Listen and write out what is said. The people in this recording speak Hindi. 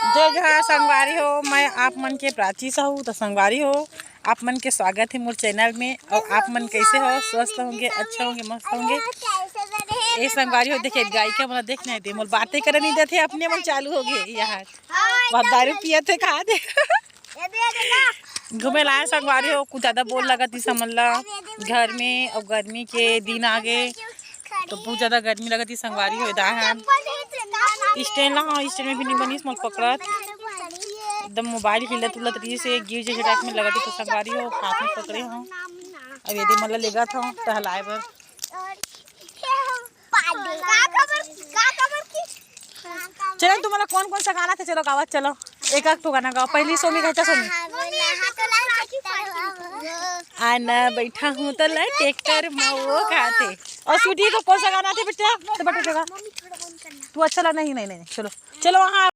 जो जहाँ संगवारी हो, मैं आप मन के प्राची साहू। तो संगवारी हो, आप मन के स्वागत है मोर चैनल में। और आप मन कैसे हो? स्वस्थ होंगे, अच्छा होंगे, मस्त होंगे। ये संगवारी हो, देखिए गाय के मन देख नहीं दे, मोर बातें करे नहीं देते, अपने मन चालू हो गए। यहाँ बहुत दारू पिए थे, खा दे घूमे लाए संगवारी हो। कुछ ज्यादा बोल लगा थी समझ ला घर में। और गर्मी के दिन आ गए तो बहुत ज्यादा गर्मी लगा थी संगवारी हो। दाहन स्टैंड ला, हाँ स्टैंड में भी नहीं बनी मोल पकड़त, एकदम मोबाइल हिलत उलत रही से गिर जैसे टाइप में लगा थी। तो संगवारी हो हाथ में पकड़े हो। अब यदि मतलब लेगा था टहलाए बर। चलो तुम्हारा कौन कौन सा गाना थे, चलो गावत चलो। एक तो गाना गाओ, पहली सोनी कहता सोनी। आना बैठा हूँ तो ट्रैक्टर में वो खाते। और स्वीटी को कौन सा गाना थे बेटा? तो बेटा तू अच्छा लगा नहीं नहीं नहीं चलो चलो वहाँ।